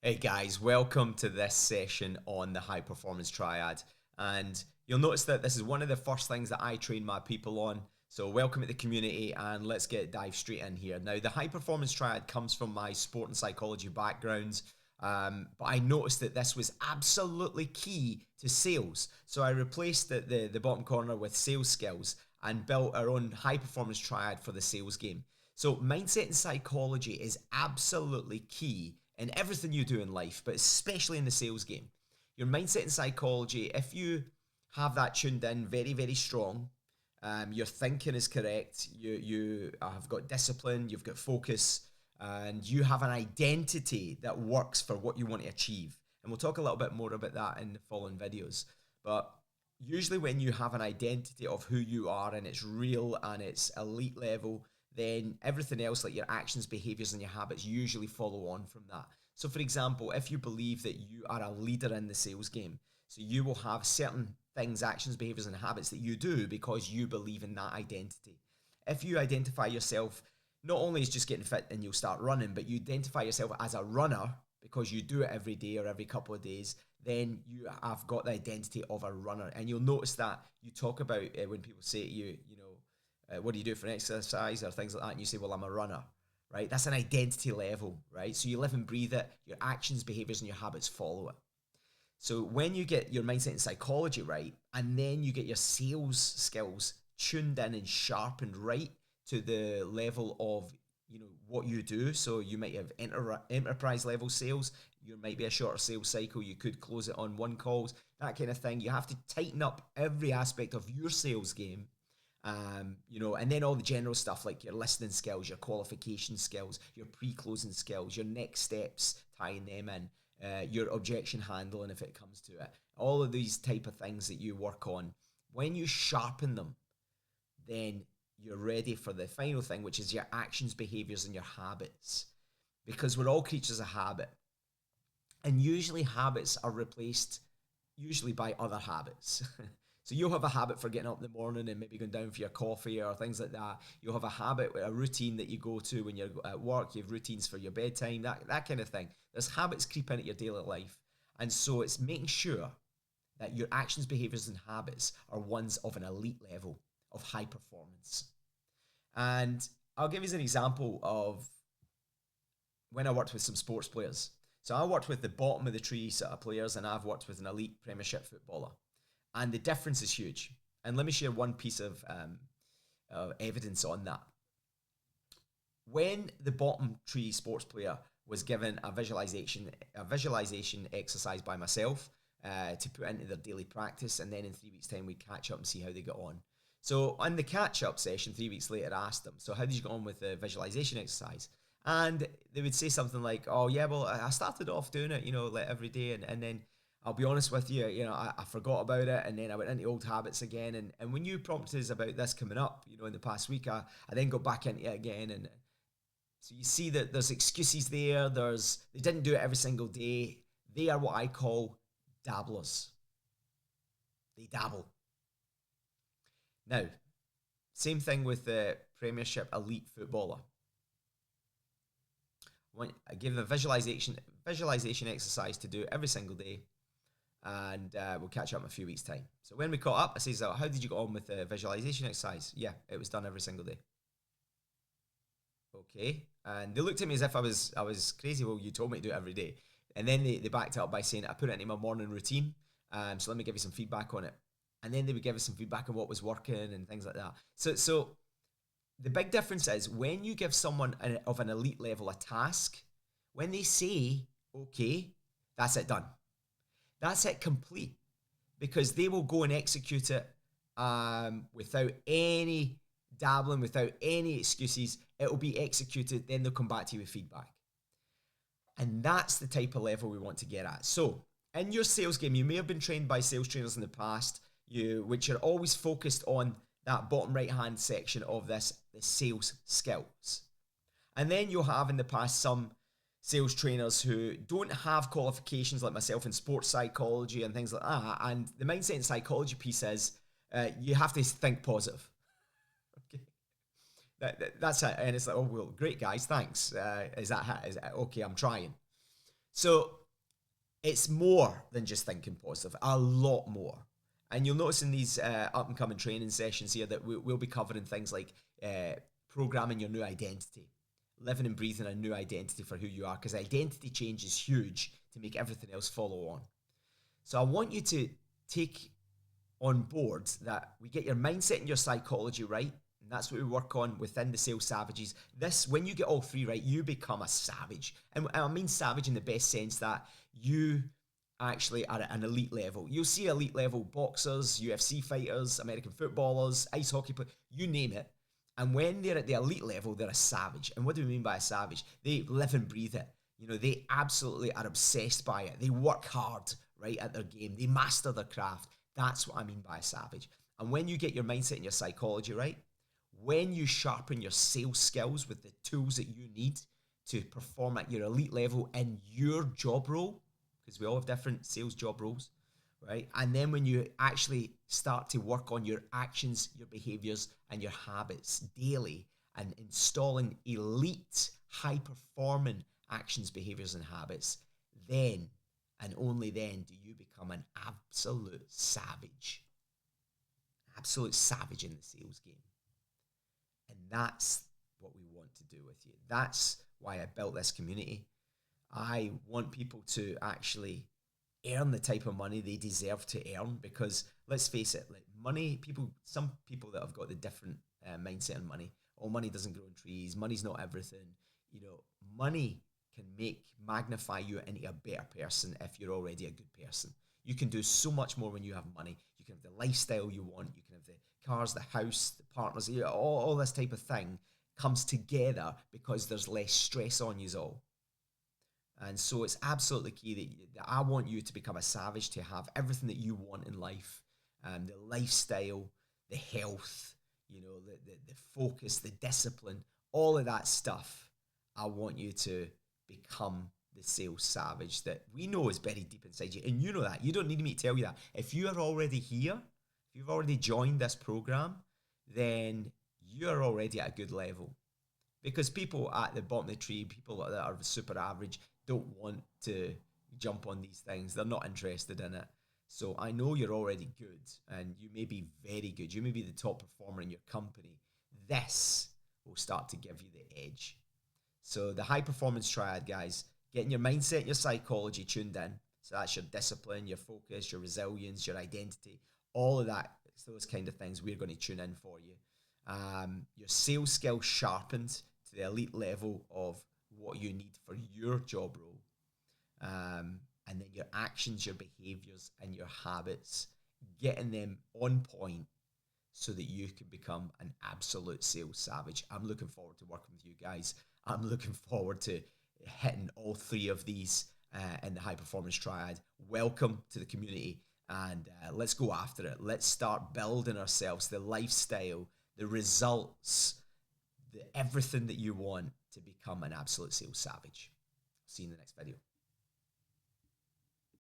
Hey guys, welcome to this session on the high performance triad. And you'll notice that this is one of the first things that I train my people on. So, welcome to the community and let's dive straight in here. Now, the high performance triad comes from my sport and psychology background, but I noticed that this was absolutely key to sales. So, I replaced the bottom corner with sales skills and built our own high performance triad for the sales game. So, mindset and psychology is absolutely key in everything you do in life, but especially in the sales game. Your mindset and psychology, if you have that tuned in very, very strong, your thinking is correct, you have got discipline, you've got focus, and you have an identity that works for what you want to achieve. And we'll talk a little bit more about that in the following videos. But usually, when you have an identity of who you are and it's real and it's elite level, then everything else, like your actions, behaviors, and your habits, usually follow on from that. So, for example, if you believe that you are a leader in the sales game, so you will have certain things, actions, behaviors, and habits that you do because you believe in that identity. If you identify yourself not only as just getting fit and you'll start running, but you identify yourself as a runner because you do it every day or every couple of days, then you have got the identity of a runner. And you'll notice that you talk about when people say to you, what do you do for an exercise or things like that? And you say, well, I'm a runner, right? That's an identity level, right? So you live and breathe it, your actions, behaviors, and your habits follow it. So when you get your mindset and psychology right, and then you get your sales skills tuned in and sharpened right to the level of what you do. So you might have enterprise level sales. You might be a shorter sales cycle. You could close it on one calls, that kind of thing. You have to tighten up every aspect of your sales game. And then all the general stuff like your listening skills, your qualification skills, your pre-closing skills, your next steps, tying them in, your objection handling if it comes to it. All of these type of things that you work on. When you sharpen them, then you're ready for the final thing, which is your actions, behaviors, and your habits. Because we're all creatures of habit. And usually habits are replaced usually by other habits. So you'll have a habit for getting up in the morning and maybe going down for your coffee or things like that. You'll have a habit, a routine that you go to when you're at work. You have routines for your bedtime, that kind of thing. There's habits creep into your daily life. And so it's making sure that your actions, behaviors, and habits are ones of an elite level of high performance. And I'll give you an example of when I worked with some sports players. So I worked with the bottom of the tree sort of players, and I've worked with an elite Premiership footballer. And the difference is huge. And let me share one piece of evidence on that. When the bottom tree sports player was given a visualization exercise by myself to put into their daily practice, and then in 3 weeks' time we catch up and see how they got on. So on the catch-up session, 3 weeks later, I asked them, so how did you get on with the visualization exercise? And they would say something like, oh yeah, well, I started off doing it, like every day, and then I'll be honest with you, I forgot about it, and then I went into old habits again. And when you prompted us about this coming up, in the past week, I then got back into it again. And so you see that there's excuses there. They didn't do it every single day. They are what I call dabblers. They dabble. Now, same thing with the Premiership elite footballer. I give them a visualization exercise to do every single day, and we'll catch up in a few weeks' time. So when we caught up, I says, how did you get on with the visualization exercise? Yeah, it was done every single day. Okay. And they looked at me as if I was crazy. Well, you told me to do it every day. And then they backed it up by saying, I put it into my morning routine. So let me give you some feedback on it. And then they would give us some feedback on what was working and things like that. So the big difference is when you give someone of an elite level a task, when they say, okay, that's it done. That's it complete, because they will go and execute it without any dabbling, without any excuses. It will be executed, then they'll come back to you with feedback. And that's the type of level we want to get at. So in your sales game, you may have been trained by sales trainers in the past, which are always focused on that bottom right hand section of the sales skills. And then you'll have in the past some sales trainers who don't have qualifications like myself in sports psychology and things like that. And the mindset and psychology piece is you have to think positive. Okay, that's it. And it's like, oh well, great guys, thanks. Is that okay? I'm trying. So it's more than just thinking positive, a lot more. And you'll notice in these up and coming training sessions here that we'll be covering things like programming your new identity, living and breathing a new identity for who you are, because identity change is huge to make everything else follow on. So I want you to take on board that we get your mindset and your psychology right. And that's what we work on within the Sales Savages. This, when you get all three right, you become a savage. And I mean savage in the best sense that you actually are at an elite level. You'll see elite level boxers, UFC fighters, American footballers, ice hockey players, you name it. And when they're at the elite level, they're a savage. And what do we mean by a savage? They live and breathe it. You know, they absolutely are obsessed by it. They work hard, right, at their game. They master their craft. That's what I mean by a savage. And when you get your mindset and your psychology right, when you sharpen your sales skills with the tools that you need to perform at your elite level in your job role, because we all have different sales job roles, right? And then when you actually start to work on your actions, your behaviors, and your habits daily and installing elite, high-performing actions, behaviors, and habits, then and only then do you become an absolute savage. Absolute savage in the sales game. And that's what we want to do with you. That's why I built this community. I want people to actually earn the type of money they deserve to earn, because let's face it, like money, some people that have got the different mindset on money, money doesn't grow on trees, money's not everything. You know, money can magnify you into a better person if you're already a good person. You can do so much more when you have money. You can have the lifestyle you want. You can have the cars, the house, the partners, all this type of thing comes together because there's less stress on you all. And so it's absolutely key that I want you to become a savage, to have everything that you want in life, the lifestyle, the health, the focus, the discipline, all of that stuff. I want you to become the sales savage that we know is buried deep inside you. And you know that. You don't need me to tell you that. If you are already here, if you've already joined this program, then you're already at a good level. Because people at the bottom of the tree, people that are super average, don't want to jump on these things. They're not interested in it. So I know you're already good, and you may be very good. You may be the top performer in your company. This will start to give you the edge. So the high performance triad, guys, getting your mindset and your psychology tuned in. So that's your discipline, your focus, your resilience, your identity, all of that. It's those kind of things we're going to tune in for you. Your sales skills sharpened to the elite level of what you need for your job role. And then your actions, your behaviors, and your habits, getting them on point so that you can become an absolute sales savage. I'm looking forward to working with you guys. I'm looking forward to hitting all three of these in the high performance triad. Welcome to the community, and let's go after it. Let's start building ourselves the lifestyle, the results, everything that you want to become an absolute sales savage. See you in the next video.